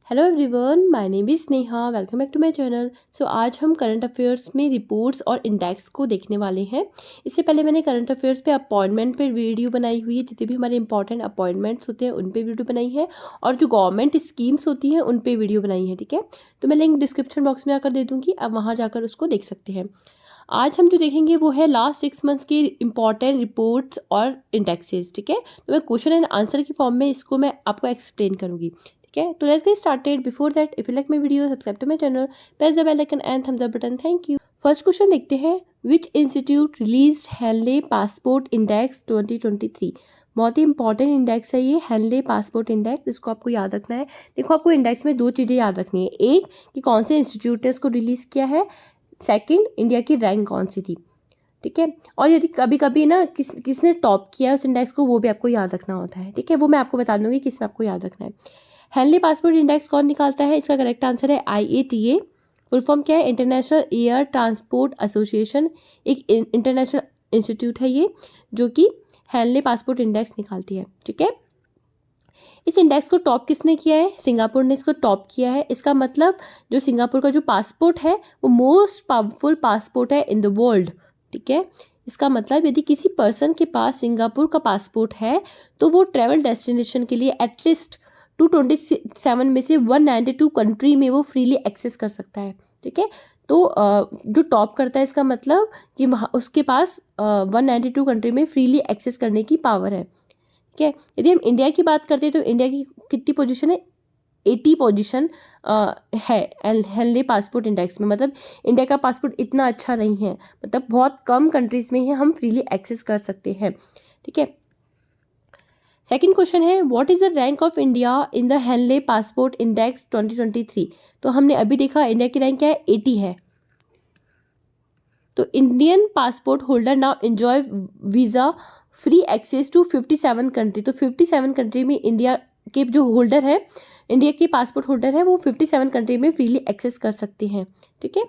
Hello everyone, my name is Sneha. Welcome back to my channel. आज हम current affairs में reports और index को देखने वाले हैं। इससे पहले मैंने करंट अफेयर्स पे अपॉइंटमेंट पे वीडियो बनाई हुई है, जितने भी हमारे इंपॉर्टेंट अपॉइंटमेंट्स होते हैं उन पे वीडियो बनाई है, और जो गवर्नमेंट स्कीम्स होती हैं उन पे वीडियो बनाई है। ठीक है, तो मैं लिंक डिस्क्रिप्शन बॉक्स में आकर दे दूँगी, आप वहाँ जाकर उसको देख सकते हैं। आज हम जो देखेंगे वो है लास्ट 6 मंथ्स की इंपॉर्टेंट रिपोर्ट्स और इंडेक्सेस। ठीक है, तो मैं क्वेश्चन एंड आंसर की फॉर्म में इसको मैं आपको एक्सप्लेन करूँगी। ठीक है, तो let's get started. Before that, if you like my video, subscribe to my channel, press the bell icon and thumbs up button. Thank you. First question देखते हैं, which institute released Henley passport index 2023। बहुत ही important index है ये, Henley passport index. इसको आपको याद रखना है। देखो, आपको इंडेक्स में दो चीज़ें याद रखनी है, एक कि कौन से इंस्टीट्यूट ने उसको रिलीज़ किया है, सेकंड इंडिया की रैंक कौन सी थी। ठीक है, और यदि कभी कभी ना किसने टॉप किया है उस इंडेक्स को, वो भी आपको याद रखना होता है। ठीक है, वो मैं आपको बता दूंगी किस में आपको याद रखना है। हेनली पासपोर्ट इंडेक्स कौन निकालता है? इसका करेक्ट आंसर है IATA। फुल फॉर्म क्या है? International air transport association. एक इंटरनेशनल इंस्टीट्यूट है ये, जो कि हेनली पासपोर्ट इंडेक्स निकालती है। ठीक है, इस इंडेक्स को टॉप किसने किया है? सिंगापुर ने इसको टॉप किया है। इसका मतलब जो सिंगापुर का जो पासपोर्ट है वो मोस्ट पावरफुल पासपोर्ट है इन द वर्ल्ड। ठीक है, इसका मतलब यदि किसी पर्सन के पास सिंगापुर का पासपोर्ट है तो वो ट्रैवल डेस्टिनेशन के लिए एटलीस्ट 227 में से 192 कंट्री में वो फ्रीली एक्सेस कर सकता है। ठीक है, तो जो टॉप करता है इसका मतलब कि वहाँ उसके पास 192 कंट्री में फ्रीली एक्सेस करने की पावर है। ठीक है, यदि हम इंडिया की बात करते हैं तो इंडिया की कितनी पोजीशन है? 80 पोजीशन है हेनली पासपोर्ट इंडेक्स में। मतलब इंडिया का पासपोर्ट इतना अच्छा नहीं है, मतलब बहुत कम कंट्रीज में ही हम फ्रीली एक्सेस कर सकते हैं। ठीक है, सेकंड क्वेश्चन है, what is the rank of India in the Henley passport index 2023। तो हमने अभी देखा इंडिया की रैंक क्या है, 80 है। तो Indian passport holder now enjoy visa free access to 57 country. तो 57 कंट्री में इंडिया के जो होल्डर है, इंडिया के पासपोर्ट होल्डर है, वो 57 कंट्री में फ्रीली एक्सेस कर सकते हैं। ठीक है,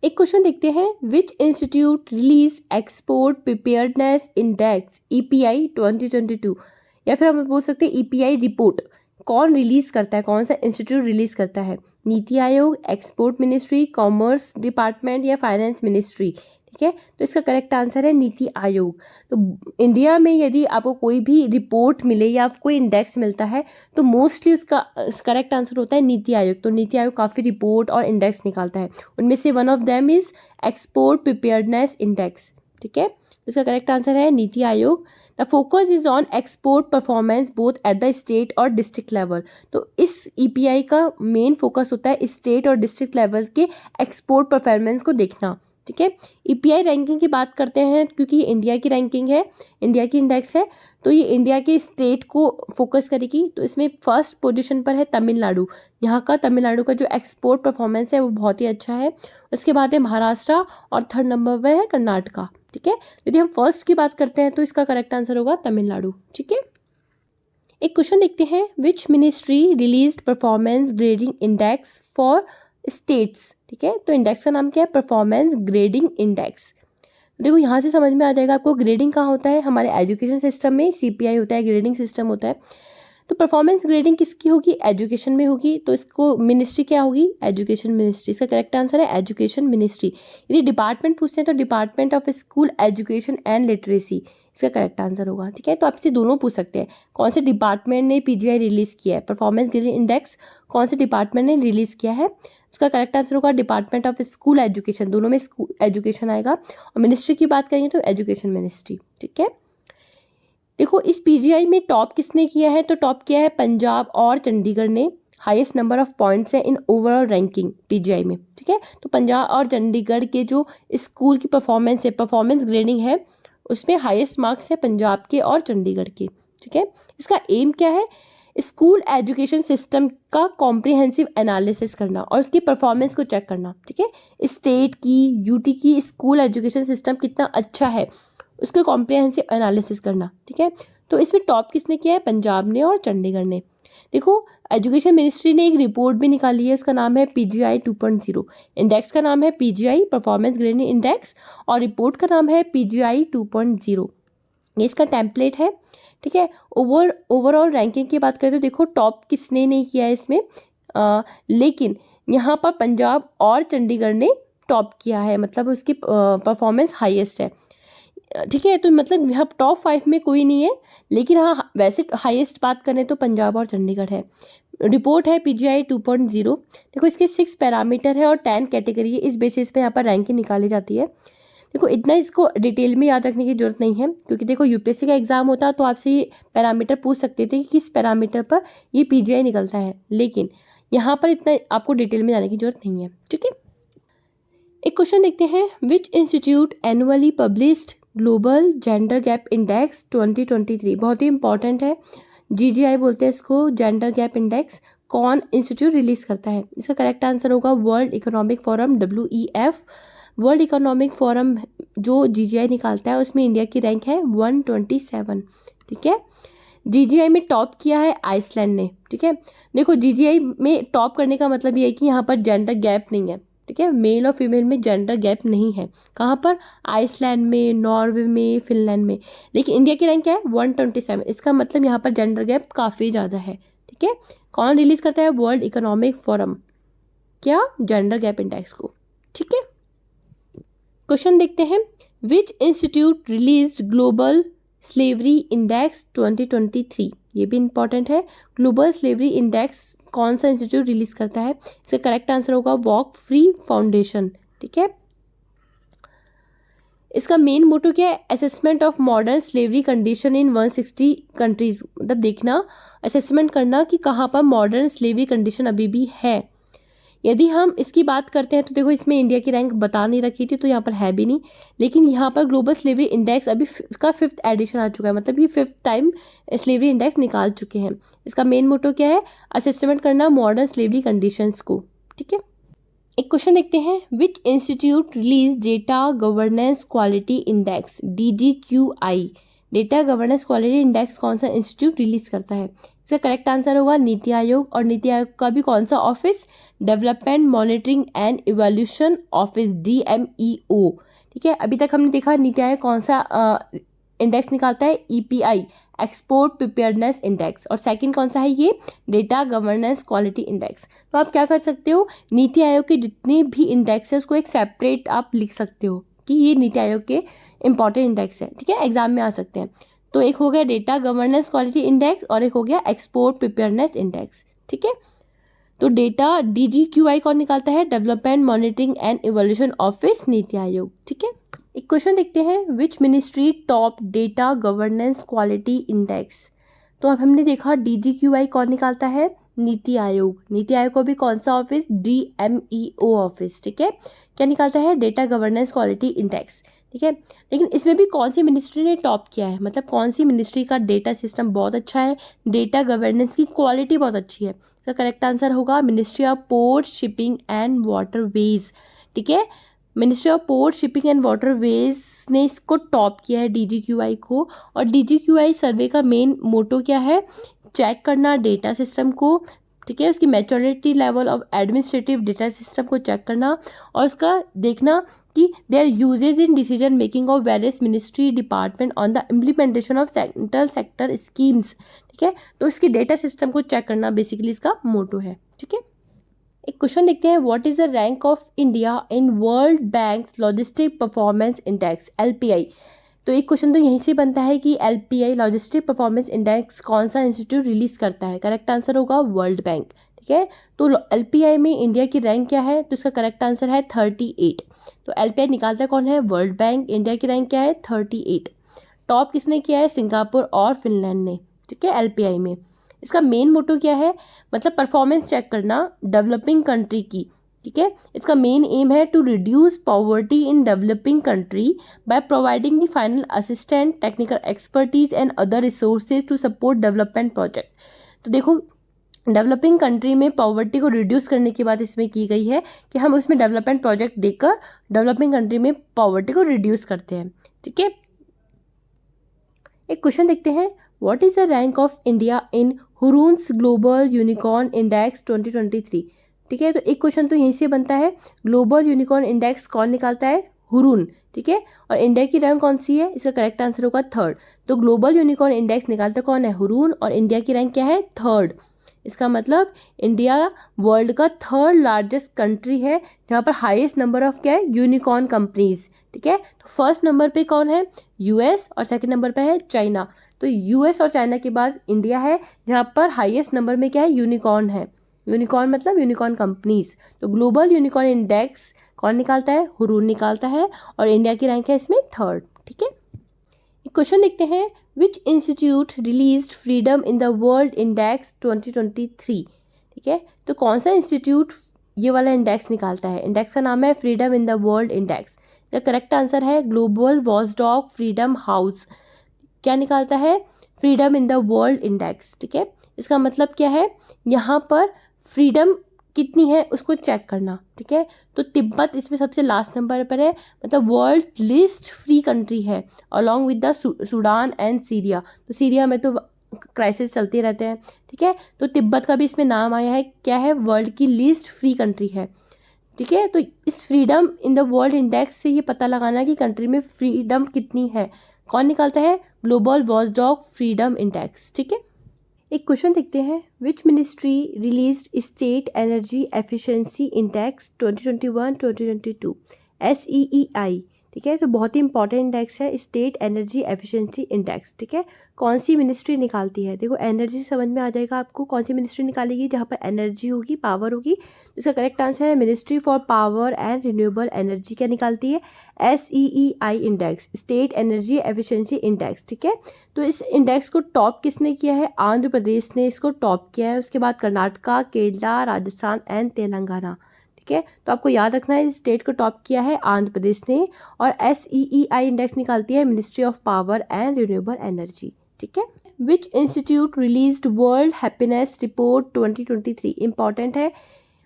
एक क्वेश्चन देखते हैं, which institute release export preparedness index EPI 2022, या फिर हम बोल सकते हैं EPI रिपोर्ट। कौन रिलीज करता है, कौन सा इंस्टीट्यूट रिलीज करता है? NITI Aayog, export ministry, commerce department या फाइनेंस मिनिस्ट्री। ठीक है, तो इसका करेक्ट आंसर है नीति आयोग। तो इंडिया में यदि आपको कोई भी रिपोर्ट मिले या कोई इंडेक्स मिलता है तो मोस्टली उसका करेक्ट आंसर होता है नीति आयोग। तो नीति आयोग काफ़ी रिपोर्ट और इंडेक्स निकालता है, उनमें से one of them is export preparedness index. ठीक है, इसका करेक्ट आंसर है NITI Aayog. The focus is on export performance both at the state और डिस्ट्रिक्ट लेवल। तो इस EPI का मेन फोकस होता है स्टेट और डिस्ट्रिक्ट लेवल के एक्सपोर्ट परफॉर्मेंस को देखना। ठीक है, EPI रैंकिंग की बात करते हैं क्योंकि ये इंडिया की रैंकिंग है, इंडिया की इंडेक्स है, तो ये इंडिया के स्टेट को फोकस करेगी। तो इसमें फर्स्ट पोजीशन पर है तमिलनाडु। यहाँ का तमिलनाडु का जो एक्सपोर्ट परफॉर्मेंस है वो बहुत ही अच्छा है। उसके बाद है महाराष्ट्र और थर्ड नंबर पर है कर्नाटका। ठीक है, यदि हम फर्स्ट की बात करते हैं तो इसका करेक्ट आंसर होगा तमिलनाडु। ठीक है, एक क्वेश्चन देखते हैं, which ministry released performance grading index for states. ठीक है, तो इंडेक्स का नाम क्या है? Performance grading index. देखो, यहाँ से समझ में आ जाएगा आपको ग्रेडिंग कहाँ होता है। हमारे एजुकेशन सिस्टम में CPI होता है, ग्रेडिंग सिस्टम होता है। तो परफॉर्मेंस ग्रेडिंग किसकी होगी? एजुकेशन में होगी। तो इसको मिनिस्ट्री क्या होगी? Education ministry. इसका करेक्ट आंसर है एजुकेशन मिनिस्ट्री। यदि डिपार्टमेंट पूछते हैं तो department of school education and literacy इसका करेक्ट आंसर होगा। ठीक है, तो आपसे दोनों पूछ सकते हैं, कौन से डिपार्टमेंट ने PGI रिलीज किया है, परफॉर्मेंस ग्रेडिंग इंडेक्स कौन से डिपार्टमेंट ने रिलीज किया है। उसका करेक्ट आंसर होगा डिपार्टमेंट ऑफ स्कूल एजुकेशन। दोनों में स्कूल एजुकेशन आएगा। और मिनिस्ट्री की बात करेंगे तो एजुकेशन मिनिस्ट्री। ठीक है, देखो इस PGI में टॉप किसने किया है? तो टॉप किया है पंजाब और चंडीगढ़ ने। हाईएस्ट नंबर ऑफ पॉइंट्स है इन ओवरऑल रैंकिंग PGI में। ठीक है, तो पंजाब और चंडीगढ़ के जो स्कूल की परफॉर्मेंस है, परफॉर्मेंस ग्रेडिंग है, उसमें हाईएस्ट मार्क्स है पंजाब के और चंडीगढ़ के। ठीक है, इसका एम क्या है? स्कूल एजुकेशन सिस्टम का कॉम्प्रिहेंसिव एनालिसिस करना और उसकी परफॉर्मेंस को चेक करना। ठीक है, स्टेट की, UT की स्कूल एजुकेशन सिस्टम कितना अच्छा है उसके कॉम्प्रिहेंसिव एनालिसिस करना। ठीक है, तो इसमें टॉप किसने किया है? पंजाब ने और चंडीगढ़ ने। देखो, एजुकेशन मिनिस्ट्री ने एक रिपोर्ट भी निकाली है, उसका नाम है PGI 2.0। इंडेक्स का नाम है PGI परफॉर्मेंस ग्रेडिंग इंडेक्स और रिपोर्ट का नाम है PGI 2.0। ये इसका टेम्पलेट है। ठीक है। ओवरऑल रैंकिंग की बात करें तो देखो टॉप किसने नहीं किया है इसमें, लेकिन यहाँ पर पंजाब और चंडीगढ़ ने टॉप किया है, मतलब उसकी परफॉर्मेंस हाईएस्ट है। ठीक है, तो मतलब यहाँ टॉप 5 में कोई नहीं है, लेकिन हाँ वैसे हाईएस्ट बात करें तो पंजाब और चंडीगढ़ है। रिपोर्ट है PGI 2.0। देखो इसके 6 पैरामीटर है और 10 कैटेगरी है, इस बेसिस पे यहाँ पर रैंकिंग निकाली जाती है। देखो इतना इसको डिटेल में याद रखने की जरूरत नहीं है, क्योंकि देखो यूपीएससी का एग्जाम होता तो आपसे ये पैरामीटर पूछ सकते थे कि किस पैरामीटर पर ये PGI निकलता है, लेकिन यहाँ पर इतना आपको डिटेल में जाने की जरूरत नहीं है। ठीक है, एक क्वेश्चन देखते हैं, which institute annually published global gender gap index 2023। बहुत ही इंपॉर्टेंट है, GGI बोलते हैं इसको, जेंडर गैप इंडेक्स। कौन इंस्टीट्यूट रिलीज करता है? इसका करेक्ट आंसर होगा world economic forum, WEF। World economic forum जो GGI निकालता है उसमें इंडिया की रैंक है 127। ठीक है, GGI में टॉप किया है आइसलैंड ने। ठीक है, देखो GGI में टॉप करने का मतलब ये है कि यहाँ पर जेंडर गैप नहीं है। ठीक है, मेल और फीमेल में जेंडर गैप नहीं है। कहाँ पर? आइसलैंड में, नॉर्वे में, फिनलैंड में। लेकिन इंडिया की रैंक क्या है? 127। इसका मतलब यहाँ पर जेंडर गैप काफ़ी ज़्यादा है। ठीक है, कौन रिलीज करता है? World economic forum. क्या? जेंडर गैप इंडेक्स को। ठीक है, क्वेश्चन देखते हैं, which institute released global slavery index 2023। ये भी इंपॉर्टेंट है, ग्लोबल स्लेवरी इंडेक्स कौन सा इंस्टीट्यूट रिलीज करता है? इसका करेक्ट आंसर होगा वॉक फ्री फाउंडेशन। ठीक है, इसका मेन मोटो क्या है? Assessment of modern slavery condition in 160 countries. मतलब देखना, असेसमेंट करना कि कहाँ पर मॉडर्न स्लेवरी कंडीशन अभी भी है। यदि हम इसकी बात करते हैं तो देखो इसमें इंडिया की रैंक बता नहीं रखी थी, तो यहाँ पर है भी नहीं, लेकिन यहाँ पर ग्लोबल स्लेवरी इंडेक्स अभी इसका 5th एडिशन आ चुका है, मतलब ये 5th टाइम स्लेवरी इंडेक्स निकाल चुके हैं। इसका मेन मोटो क्या है? असेसमेंट करना मॉडर्न स्लेवरी कंडीशंस को। ठीक है, एक क्वेश्चन देखते हैं, which institute release data governance quality index DGQI। Data governance quality index कौन सा इंस्टीट्यूट रिलीज करता है? इसका करेक्ट आंसर होगा नीति आयोग। और नीति आयोग का भी कौन सा office? Development monitoring and evolution office, DMEO। ठीक है, अभी तक हमने देखा नीति आयोग कौन सा इंडेक्स निकालता है? EPI, export preparedness index. और सेकंड कौन सा है? ये डेटा गवर्नेंस क्वालिटी इंडेक्स। तो आप क्या कर सकते हो, नीति आयोग के जितने भी इंडेक्स है उसको एक सेपरेट आप लिख सकते हो कि ये नीति आयोग के इंपॉर्टेंट इंडेक्स है। ठीक है, एग्जाम में आ सकते हैं। तो एक हो गया डेटा गवर्नेंस क्वालिटी इंडेक्स और एक हो गया एक्सपोर्ट प्रिपेयर्डनेस इंडेक्स। ठीक है, तो डेटा DGQI कौन निकालता है? Development monitoring and evolution office, NITI Aayog. ठीक है, एक क्वेश्चन देखते हैं, which ministry top data governance quality index. तो अब हमने देखा DGQI कौन निकालता है? नीति आयोग। नीति आयोग को भी कौन सा ऑफिस? DMEO office. ठीक है, क्या निकालता है? Data governance quality index. ठीक है, लेकिन इसमें भी कौन सी मिनिस्ट्री ने टॉप किया है, मतलब कौन सी मिनिस्ट्री का डेटा सिस्टम बहुत अच्छा है, डेटा गवर्नेंस की क्वालिटी बहुत अच्छी है? इसका करेक्ट आंसर होगा ministry of port, shipping and waterways. ठीक है, ministry of port, shipping and waterways ने इसको टॉप किया है DGQI को। और DGQI सर्वे का मेन मोटो क्या है? चेक करना डेटा सिस्टम को। ठीक है, उसकी maturity level of administrative data system को चेक करना और उसका देखना कि their usages in decision making of various ministry department on the implementation of central sector schemes. ठीक है, तो इसकी डेटा सिस्टम को चेक करना बेसिकली इसका मोटो है। ठीक है, एक क्वेश्चन देखते हैं, what is the rank of India in world bank logistic performance index, LPI। तो एक क्वेश्चन तो यहीं से बनता है कि LPI लॉजिस्टिक परफॉर्मेंस इंडेक्स कौन सा इंस्टीट्यूट रिलीज करता है? करेक्ट आंसर होगा वर्ल्ड बैंक। ठीक है, तो LPI में इंडिया की रैंक क्या है? तो इसका करेक्ट आंसर है 38। तो LPI निकालता कौन है? World bank. इंडिया की रैंक क्या है? 38। टॉप किसने किया है? सिंगापुर और फिनलैंड ने। ठीक है, LPI में इसका मेन मोटो क्या है? मतलब परफॉर्मेंस चेक करना डेवलपिंग कंट्री की। ठीक है, इसका मेन एम है to reduce poverty in developing country by providing the final assistant, technical expertise and other resources to support development project. तो देखो डेवलपिंग कंट्री में पॉवर्टी को रिड्यूस करने की बात इसमें की गई है कि हम उसमें डेवलपमेंट प्रोजेक्ट देकर डेवलपिंग कंट्री में पॉवर्टी को रिड्यूस करते हैं। ठीक है, एक क्वेश्चन देखते हैं, what is the rank of India in Hurun's global unicorn index 2023। ठीक है, तो एक क्वेश्चन तो यहीं से बनता है, ग्लोबल यूनिकॉर्न इंडेक्स कौन निकालता है? हुरून, ठीक है। और इंडिया की रैंक कौन सी है, इसका करेक्ट आंसर होगा थर्ड। तो ग्लोबल यूनिकॉर्न इंडेक्स निकालता कौन है, हुरून, और इंडिया की रैंक क्या है, थर्ड। इसका मतलब इंडिया वर्ल्ड का थर्ड लार्जेस्ट कंट्री है जहाँ पर हाईएस्ट नंबर ऑफ क्या है, यूनिकॉर्न कंपनीज, ठीक है। तो फर्स्ट नंबर पे कौन है, यूएस, और सेकंड नंबर पे है चाइना। तो यूएस और चाइना के बाद इंडिया है जहाँ पर हाईएस्ट नंबर में क्या है, यूनिकॉर्न है। यूनिकॉर्न मतलब यूनिकॉर्न कंपनीज। तो ग्लोबल यूनिकॉर्न इंडेक्स कौन निकालता है, हुरून निकालता है, और इंडिया की रैंक है इसमें थर्ड, ठीक है। एक क्वेश्चन देखते हैं, which institute released freedom in the world index 2023, ठीक है। तो कौन सा इंस्टीट्यूट ये वाला इंडेक्स निकालता है, इंडेक्स का नाम है freedom in the world index. इसका करेक्ट आंसर है ग्लोबल वॉचडॉग फ्रीडम हाउस। क्या निकालता है, freedom in the world index, ठीक है। इसका मतलब क्या है, यहाँ पर फ्रीडम कितनी है उसको चेक करना, ठीक है। तो तिब्बत इसमें सबसे लास्ट नंबर पर है, मतलब वर्ल्ड लिस्ट फ्री कंट्री है along with the Sudan and Syria. तो सीरिया में तो क्राइसिस चलते रहते हैं, ठीक है। तो तिब्बत का भी इसमें नाम आया है, क्या है, वर्ल्ड की लिस्ट फ्री कंट्री है, ठीक है। तो इस freedom in the world index से ये पता लगाना कि कंट्री में फ्रीडम कितनी है, कौन निकालता है, ग्लोबल वॉचडॉग फ्रीडम इंडेक्स, ठीक है। एक क्वेश्चन देखते हैं, which ministry released state energy efficiency index 2021-2022, SEEI, ठीक है। तो बहुत ही इंपॉर्टेंट इंडेक्स है स्टेट एनर्जी एफिशिएंसी इंडेक्स, ठीक है। कौन सी मिनिस्ट्री निकालती है, देखो एनर्जी समझ में आ जाएगा आपको, कौन सी मिनिस्ट्री निकालेगी जहाँ पर एनर्जी होगी, पावर होगी। तो इसका करेक्ट आंसर है ministry for power and renewable energy. क्या निकालती है, SEEI index, state energy efficiency index, ठीक है। तो इस इंडेक्स को टॉप किसने किया है, आंध्र प्रदेश ने इसको टॉप किया है, उसके बाद कर्नाटका, केरला, राजस्थान एंड तेलंगाना, ठीक है। तो आपको याद रखना है, स्टेट को टॉप किया है आंध्र प्रदेश ने, और SEEI इंडेक्स निकालती है ministry of power and renewable energy, ठीक है। विच institute released world happiness report 2023, important है।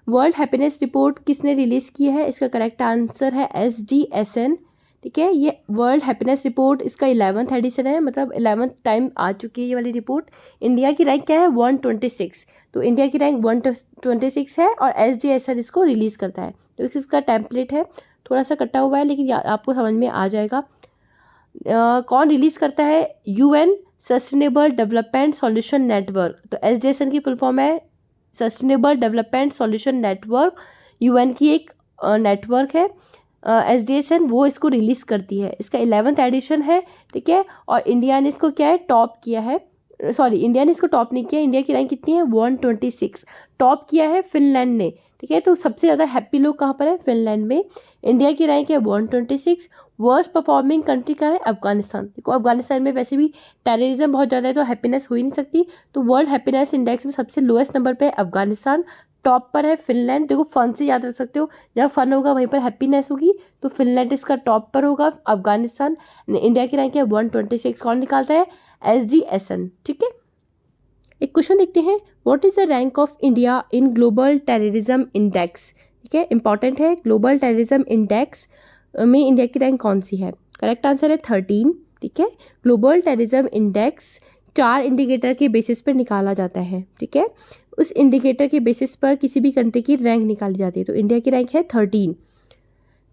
वर्ल्ड हैप्पीनेस रिपोर्ट किसने रिलीज की है, इसका करेक्ट आंसर है SDSN, ठीक है। ये वर्ल्ड हैप्पीनेस रिपोर्ट इसका 11th एडिशन है, मतलब 11th टाइम आ चुकी है ये वाली रिपोर्ट। इंडिया की रैंक क्या है, 126। तो इंडिया की रैंक 126 है और SDSN इसको रिलीज़ करता है। तो इसका टेम्पलेट है, थोड़ा सा कटा हुआ है लेकिन आपको समझ में आ जाएगा। कौन रिलीज़ करता है, UN sustainable development solution network. तो SDSN की फुल फॉर्म है sustainable development solution network, UN की एक नेटवर्क है SDSN, वो इसको रिलीज़ करती है। इसका 11th एडिशन है, ठीक है। और इंडिया ने इसको क्या है, टॉप किया है, सॉरी इंडिया ने इसको टॉप नहीं किया, इंडिया की रैंक कितनी है, 126। टॉप किया है फिनलैंड ने, ठीक है। तो सबसे ज़्यादा हैप्पी लोग कहाँ पर है, फिनलैंड में। इंडिया की रैंक है 126। वर्स्ट परफॉर्मिंग कंट्री का है अफगानिस्तान। देखो अफगानिस्तान में वैसे भी टेररिज्म बहुत ज़्यादा है तो हैप्पीनेस हो ही नहीं सकती। तो वर्ल्ड हैप्पीनेस इंडेक्स में सबसे लोएस्ट नंबर पे अफगानिस्तान, टॉप पर है फिनलैंड। देखो फन से याद रख सकते हो, जहाँ फन होगा वहीं पर हैप्पीनेस होगी, तो फिनलैंड इसका टॉप पर होगा, अफगानिस्तान। इंडिया की रैंक है 126। कौन निकालता है, SDSN, ठीक है। एक क्वेश्चन देखते हैं, what is the rank of India in global terrorism index, ठीक है। इंपॉर्टेंट है, ग्लोबल टेररिज्म इंडेक्स में इंडिया की रैंक कौन सी है, करेक्ट आंसर है 13, ठीक है। ग्लोबल टेररिज्म इंडेक्स 4 इंडिकेटर के बेसिस पर निकाला जाता है, ठीक है। उस इंडिकेटर के बेसिस पर किसी भी कंट्री की रैंक निकाली जाती है। तो इंडिया की रैंक है 13।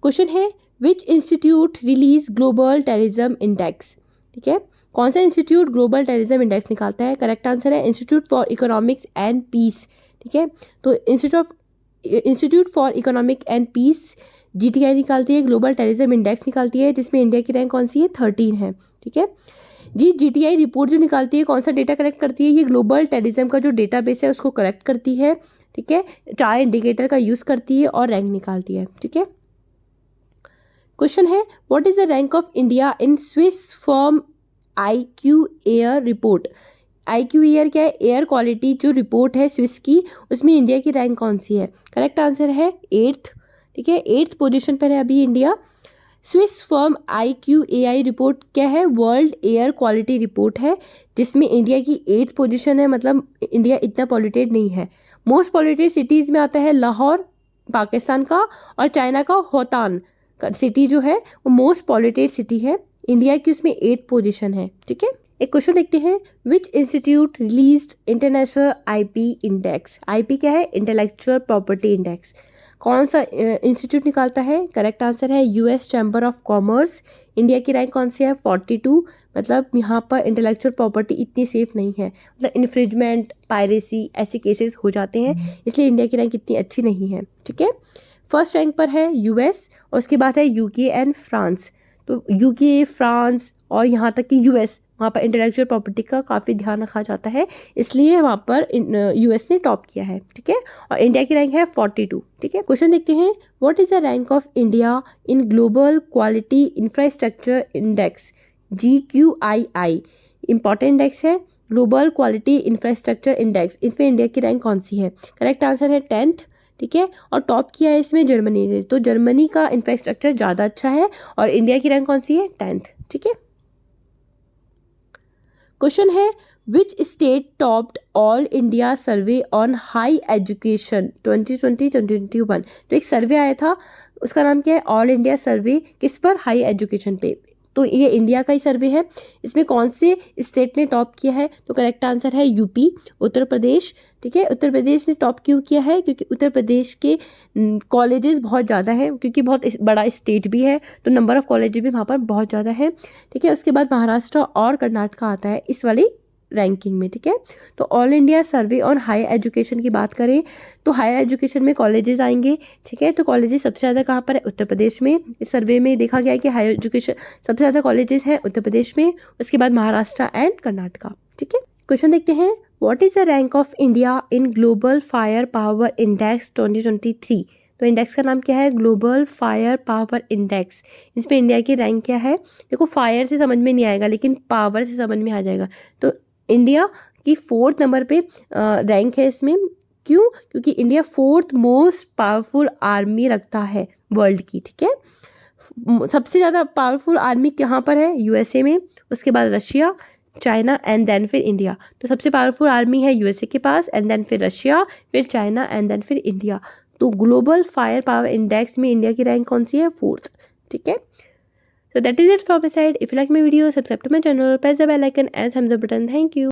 क्वेश्चन है, which institute release global terrorism index, ठीक है। कौन सा इंस्टीट्यूट ग्लोबल टेररिज्म इंडेक्स निकालता है, करेक्ट आंसर है institute for economics and peace, ठीक है। तो institute for economic and peace GTI निकालती है, ग्लोबल टेररिज्म इंडेक्स निकालती है, जिसमें इंडिया की रैंक कौन सी है, 13 है, ठीक है। GTI रिपोर्ट जो निकालती है कौन सा डेटा कलेक्ट करती है, ये ग्लोबल टेररिज्म का जो डेटाबेस है उसको कलेक्ट करती है, ठीक है। 4 इंडिकेटर का यूज़ करती है और रैंक निकालती है, ठीक है। क्वेश्चन है, what is the rank of India in Swiss firm IQ air report. IQ air क्या है, एयर क्वालिटी जो रिपोर्ट है स्विस की, उसमें इंडिया की रैंक कौन सी है, करेक्ट आंसर है 8th, ठीक है। 8th पोजीशन पर है अभी India. Swiss firm IQAI report क्या है, वर्ल्ड एयर क्वालिटी रिपोर्ट है, जिसमें इंडिया की 8th पोजीशन है, मतलब इंडिया इतना पॉल्यूटेड नहीं है। मोस्ट पॉल्यूटेड सिटीज़ में आता है लाहौर पाकिस्तान का, और चाइना का होतान सिटी जो है वो मोस्ट पॉल्यूटेड सिटी है। इंडिया की उसमें 8th पोजीशन है, ठीक है। एक क्वेश्चन देखते हैं, which institute released international IP index. IP क्या है, इंटेलेक्चुअल प्रॉपर्टी इंडेक्स। कौन सा इंस्टीट्यूट निकालता है? करेक्ट आंसर है US chamber of commerce. India की रैंक कौन सी है? 42। मतलब यहाँ पर इंटेलेक्चुअल प्रॉपर्टी इतनी सेफ नहीं है, मतलब इन्फ्रिजमेंट, पायरेसी ऐसे केसेस हो जाते हैं, इसलिए इंडिया की रैंक इतनी अच्छी नहीं है। ठीक है, फर्स्ट रैंक पर है यूएस और उसके बाद है यूके एंड फ्रांस। तो यूके, फ्रांस और यहाँ तक कि यूएस, वहाँ पर इंटेलेक्चुअल प्रॉपर्टी का काफ़ी ध्यान रखा जाता है, इसलिए वहाँ पर यूएस ने टॉप किया है। ठीक है, और इंडिया की रैंक है 42। ठीक है, क्वेश्चन देखते हैं, what is the rank of India in global quality infrastructure index GQII? Important index है, ग्लोबल क्वालिटी इंफ्रास्ट्रक्चर इंडेक्स, इसमें इंडिया की रैंक कौन सी है? करेक्ट आंसर है 10th। ठीक है, और टॉप किया है इसमें जर्मनी ने, तो जर्मनी का इंफ्रास्ट्रक्चर ज़्यादा अच्छा है और इंडिया की रैंक कौन सी है? 10th। ठीक है, क्वेश्चन है, which state topped all India survey on high education 2020-2021? तो एक सर्वे आया था, उसका नाम क्या है? ऑल इंडिया सर्वे। किस पर? हाई एजुकेशन पे। तो ये इंडिया का ही सर्वे है, इसमें कौन से स्टेट ने टॉप किया है? तो करेक्ट आंसर है यूपी, उत्तर प्रदेश। ठीक है, उत्तर प्रदेश ने टॉप क्यों किया है? क्योंकि उत्तर प्रदेश के कॉलेजेस बहुत ज़्यादा हैं, क्योंकि बहुत बड़ा स्टेट भी है, तो नंबर ऑफ़ कॉलेज भी वहाँ पर बहुत ज़्यादा है। ठीक है, उसके बाद महाराष्ट्र और कर्नाटक आता है इस वाली रैंकिंग में। ठीक है, तो all India survey on high education की बात करें तो हायर एजुकेशन में कॉलेजेस आएंगे। ठीक है, तो कॉलेजेस सबसे ज़्यादा कहाँ पर है? उत्तर प्रदेश में। इस सर्वे में देखा गया है कि हायर एजुकेशन सबसे ज़्यादा कॉलेजेस हैं उत्तर प्रदेश में, उसके बाद महाराष्ट्र एंड कर्नाटका। ठीक है, क्वेश्चन देखते हैं, what is the rank of India in global fire power index 2023? तो इंडेक्स का नाम क्या है? Global fire power index. इसमें इंडिया की रैंक क्या है? देखो, फायर से समझ में नहीं आएगा, लेकिन पावर से समझ में आ जाएगा। तो इंडिया की 4th नंबर पे रैंक है इसमें। क्यों? क्योंकि India 4th most powerful army रखता है वर्ल्ड की। ठीक है, सबसे ज़्यादा पावरफुल आर्मी कहाँ पर है? यूएसए में, उसके बाद रशिया, चाइना एंड देन फिर इंडिया। तो सबसे पावरफुल आर्मी है यूएसए के पास, एंड देन फिर रशिया, फिर चाइना एंड देन फिर इंडिया। तो ग्लोबल फायर पावर इंडेक्स में इंडिया की रैंक कौन सी है? 4th। ठीक है, so that is it from my side. If you like my video, subscribe to my channel, press the bell icon and thumbs up button. Thank you.